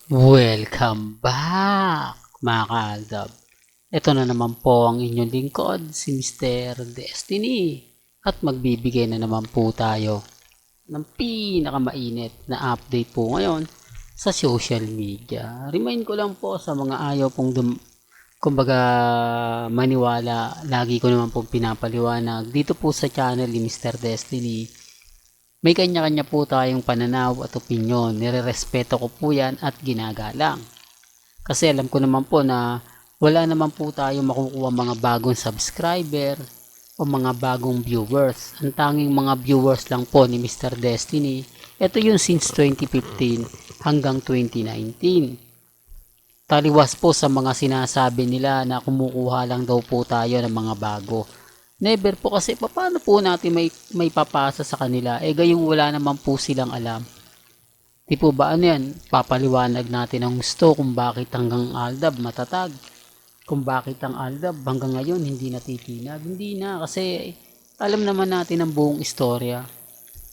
Welcome back, mga kaaldab. Ito na naman po ang inyong lingkod, si Mr. Destiny. At magbibigay na naman po tayo ng pinakamainit na update po ngayon sa social media. Remind ko lang po sa mga ayaw pong kumbaga maniwala, lagi ko naman pong pinapaliwanag dito po sa channel ni Mr. Destiny. May kanya-kanya po tayong pananaw at opinyon. Nirerespeto ko po yan at ginagalang. Kasi alam ko naman po na wala naman po tayo makukuha mga bagong subscriber o mga bagong viewers. Ang tanging mga viewers lang po ni Mr. Destiny, ito yung since 2015 hanggang 2019. Taliwas po sa mga sinasabi nila na kumukuha lang daw po tayo ng mga bago. Never po, kasi paano po natin may papasa sa kanila? Gayong wala naman po silang alam. Di po ba ano yan? Papaliwanag natin ang gusto kung bakit hanggang Aldab matatag. Kung bakit ang Aldab hanggang ngayon hindi natitinag. Hindi na, kasi alam naman natin ang buong istorya.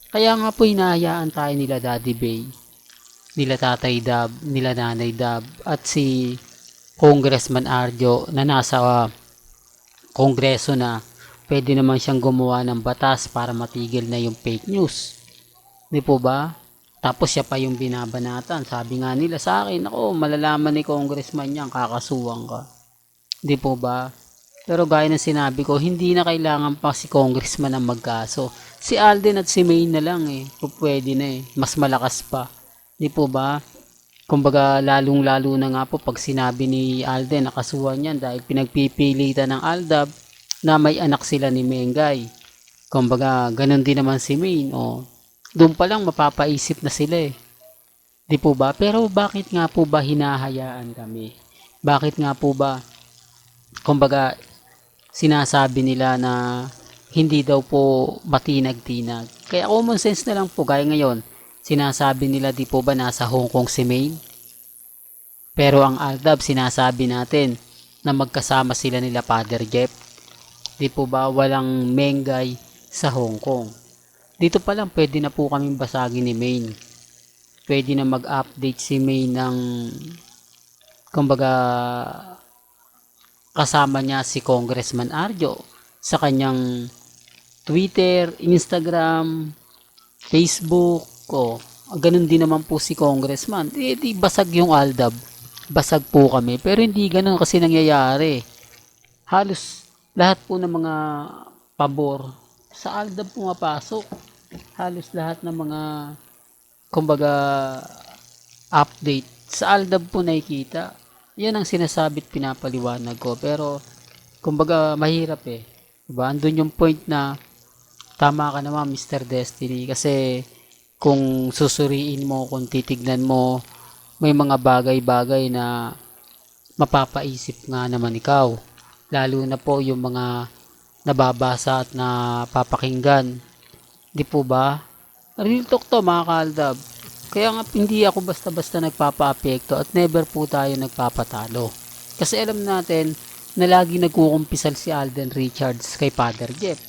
Kaya nga po hinahayaan tayo nila Daddy Bay, nila Tatay Dab, nila Nanay Dab, at si Congressman Arjo na nasa kongreso na. Pwede naman siyang gumawa ng batas para matigil na yung fake news. Di po ba? Tapos siya pa yung binabanatan. Sabi nga nila sa akin, ako, malalaman ni congressman yan, kakasuhan ka. Di po ba? Pero gaya ng sinabi ko, hindi na kailangan pa si congressman ang magkaso. Si Alden at si May na lang pwede na Mas malakas pa. Di po ba? Kumbaga lalong-lalo na nga po pag sinabi ni Alden nakasuhan yan dahil pinagpipilitan ng Aldab na may anak sila ni Mengay. Kumbaga ganun din naman si Main. Doon pa lang mapapaisip na sila Di po ba? Pero bakit nga po ba hinahayaan kami? Bakit nga po ba kumbaga sinasabi nila na hindi daw po matinag-tinag? Kaya common sense na lang po, gaya ngayon sinasabi nila, di po ba nasa Hong Kong si Main? Pero ang Aldab sinasabi natin na magkasama sila nila Father Jeff. Di po ba walang Mengay sa Hong Kong? Dito pa lang pwede na po kaming basagin ni Main. Pwede na mag-update si Main ng kumbaga kasama niya si Congressman Arjo sa kanyang Twitter, Instagram, Facebook, ganun din naman po si Congressman. Di basag yung Aldab. Basag po kami. Pero hindi ganun kasi nangyayari. Halos lahat po ng mga pabor sa Aldab pumapasok. Halos lahat ng mga kumbaga update sa Aldab po nakikita. Yan ang sinasabi't pinapaliwanag ko. Pero kumbaga mahirap diba? Andun yung point na tama ka naman Mr. Destiny, kasi kung susuriin mo, kung titignan mo, may mga bagay-bagay na mapapaisip nga naman ikaw. Lalo na po yung mga nababasa at napapakinggan. Di po ba? Real talk to mga kaaldab. Kaya nga hindi ako basta-basta nagpapa-apekto at never po tayo nagpapatalo. Kasi alam natin na lagi nagkukumpisal si Alden Richards kay Father Jeff.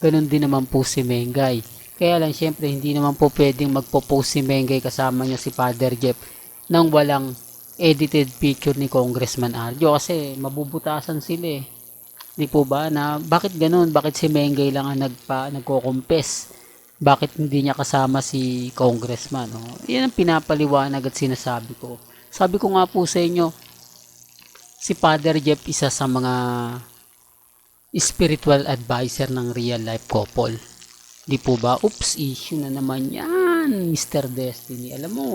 Ganon din naman po si Mengay. Kaya lang syempre hindi naman po pwedeng magpo-post si Mengay kasama niya si Father Jeff nang walang edited picture ni Congressman Arjo, kasi mabubutasan sila Di po ba na bakit ganun? Bakit si Mengay lang ang nagko-confess? Bakit hindi niya kasama si Congressman? Yan ang pinapaliwanag at sinasabi ko. Sabi ko nga po sa inyo, si Father Jeff isa sa mga spiritual advisor ng real life couple. Di po ba? Oops, issue na naman yan, Mr. Destiny. Alam mo,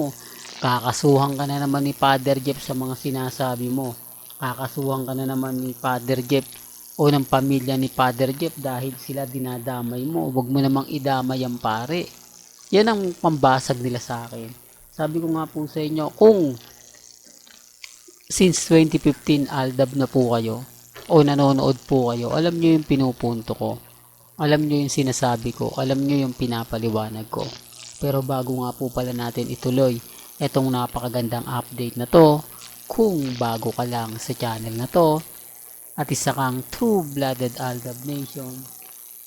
kakasuhan ka na naman ni Father Jeff sa mga sinasabi mo. Kakasuhan ka na naman ni Father Jeff o ng pamilya ni Father Jeff dahil sila dinadamay mo. Huwag mo namang idamay ang pare. Yan ang pambasag nila sa akin. Sabi ko nga po sa inyo, kung since 2015 Aldab na po kayo o nanonood po kayo, alam nyo yung pinupunto ko. Alam nyo yung sinasabi ko. Alam nyo yung pinapaliwanag ko. Pero bago nga po pala natin ituloy etong napakagandang update na to, kung bago ka lang sa channel na to at isa kang true-blooded Aldab Nation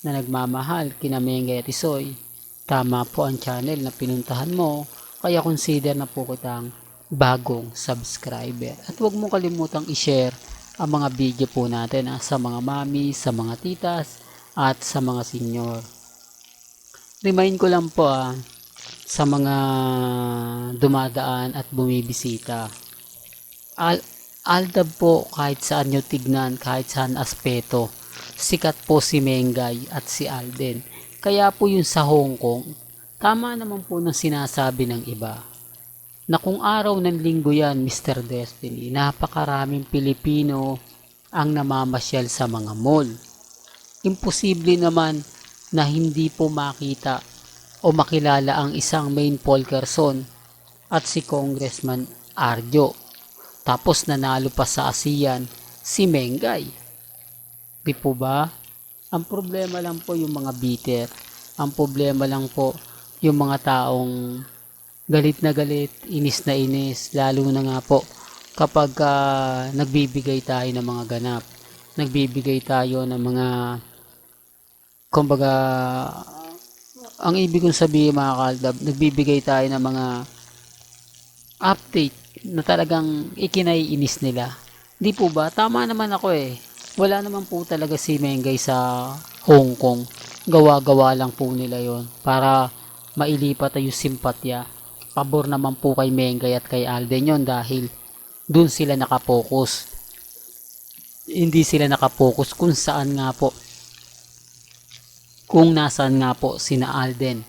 na nagmamahal kina Mengay at Isoy, tama po ang channel na pinuntahan mo, kaya consider na po kitang bagong subscriber. At huwag mong kalimutang i-share ang mga video po natin sa mga mami, sa mga titas, at sa mga senior. Remind ko lang po sa mga dumadaan at bumibisita. Aldab po kahit saan nyo tignan, kahit saan aspeto. Sikat po si Mengay at si Alden. Kaya po yun sa Hong Kong, tama naman po ng sinasabi ng iba na kung araw ng linggo yan, Mr. Destiny, napakaraming Pilipino ang namamasyal sa mga mall. Imposible naman na hindi po makita o makilala ang isang Maine Fulkerson at si Congressman Arjo. Tapos nanalo pa sa ASEAN si Mengay. Di po ba? Ang problema lang po yung mga bitter. Ang problema lang po yung mga taong galit na galit, inis na inis, lalo na nga po kapag nagbibigay tayo ng mga ganap. Nagbibigay tayo ng mga, kumbaga, ang ibig kong sabihin mga kaldab, nagbibigay tayo ng mga update na talagang ikinaiinis nila. Di po ba? Tama naman ako eh. Wala naman po talaga si Mengay sa Hong Kong. Gawa-gawa lang po nila yon para mailipat yung simpatya. Pabor naman po kay Mengay at kay Alden yon dahil dun sila nakapokus. Hindi sila nakapokus kung saan nga po, kung nasaan nga po sina Alden,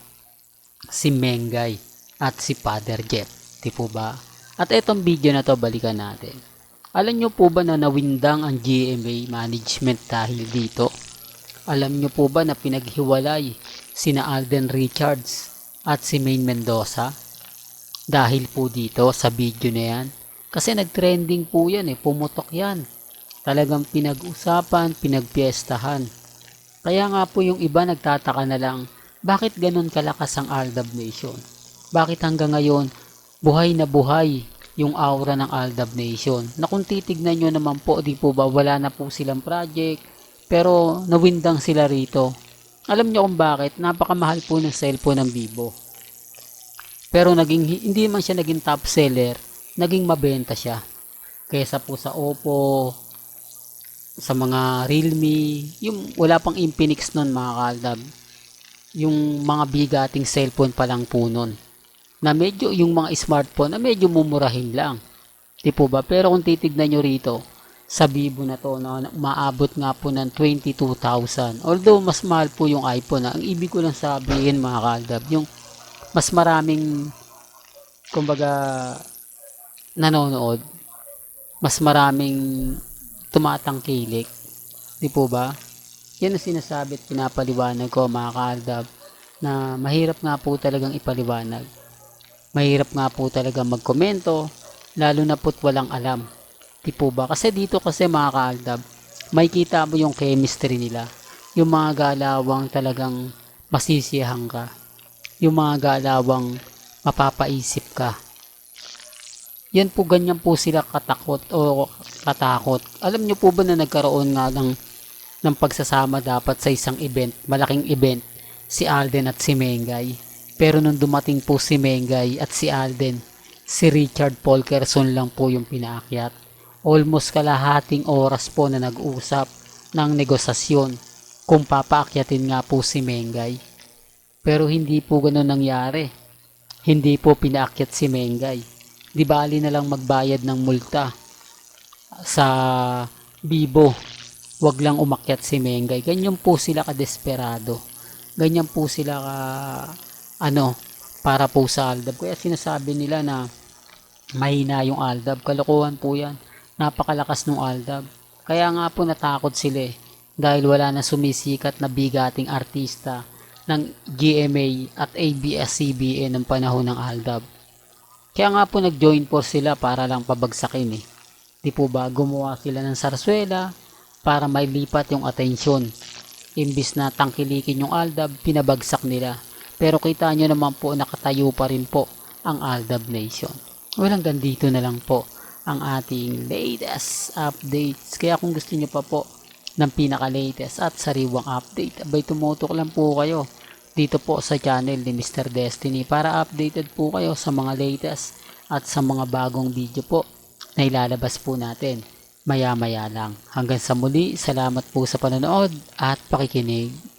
si Mengay at si Father Jeff. Di po ba? At etong video na to balikan natin. Alam nyo po ba na nawindang ang GMA management dahil dito? Alam nyo po ba na pinaghiwalay sina Alden Richards at si Maine Mendoza? Dahil po dito sa video na yan. Kasi nagtrending po yan pumutok yan. Talagang pinag-usapan, pinagpiestahan. Kaya nga po yung iba nagtataka na lang, bakit ganun kalakas ang Aldab Nation? Bakit hanggang ngayon buhay na buhay yung aura ng Aldab Nation? Na kung titignan nyo naman po, di po ba wala na po silang project, pero nawindang sila rito. Alam nyo kung bakit? Napakamahal po ng cellphone ng Vivo. Pero hindi man siya naging top seller, naging mabenta siya. Kaysa po sa Oppo, sa mga Realme, yung wala pang Infinix nun mga kaldab. Yung mga bigating cellphone pa lang po nun. Na medyo yung mga smartphone na medyo mumurahin lang. Di po ba? Pero kung titignan nyo rito, sa Vivo na to, na maabot nga po ng 22,000. Although mas mahal po yung iPhone. Ang ibig ko lang sabihin mga kaldab, yung mas maraming, kumbaga, nanonood, mas maraming tumatangkilik. Di po ba? Yan ang sinasabi at pinapaliwanag ko mga kaldab, na mahirap nga po talagang ipaliwanag. Mahirap nga po talaga magkomento, lalo na po't walang alam. Di po ba? Kasi dito kasi mga kaaldab, may kita mo yung chemistry nila. Yung mga galawang talagang masisiyahan ka. Yung mga galawang mapapaisip ka. Yan po, ganyan po sila katakot o katakot. Alam nyo po ba na nagkaroon nga ng pagsasama dapat sa isang event, malaking event, si Alden at si Mengay. Pero nung dumating po si Mengay at si Alden, si Richard Fulkerson lang po yung pinaakyat. Almost kalahating oras po na nag-usap ng negosasyon kung papaakyatin nga po si Mengay. Pero hindi po ganoon nangyari. Hindi po pinaakyat si Mengay. Di bali na lang magbayad ng multa sa Vivo. Wag lang umakyat si Mengay. Ganyan po sila kadesperado. Ganyan po sila para po sa Aldab. Kaya sinasabi nila na mahina yung Aldab. Kalokohan po yan. Napakalakas ng Aldab. Kaya nga po natakot sila dahil wala na sumisikat na bigating artista ng GMA at ABS-CBN ng panahon ng Aldab. Kaya nga po nag-join force sila para lang pabagsakin Di po ba? Gumawa sila ng sarswela para mailipat yung atensyon. Imbis na tangkilikin yung Aldab, pinabagsak nila. Pero kita nyo naman po, nakatayo pa rin po ang Aldab Nation. Well, hanggang dito na lang po ang ating latest updates. Kaya kung gusto nyo pa po ng pinaka-latest at sariwang update, abay tumutok lang po kayo dito po sa channel ni Mr. Destiny para updated po kayo sa mga latest at sa mga bagong video po na ilalabas po natin maya maya lang. Hanggang sa muli, salamat po sa panonood at pakikinig.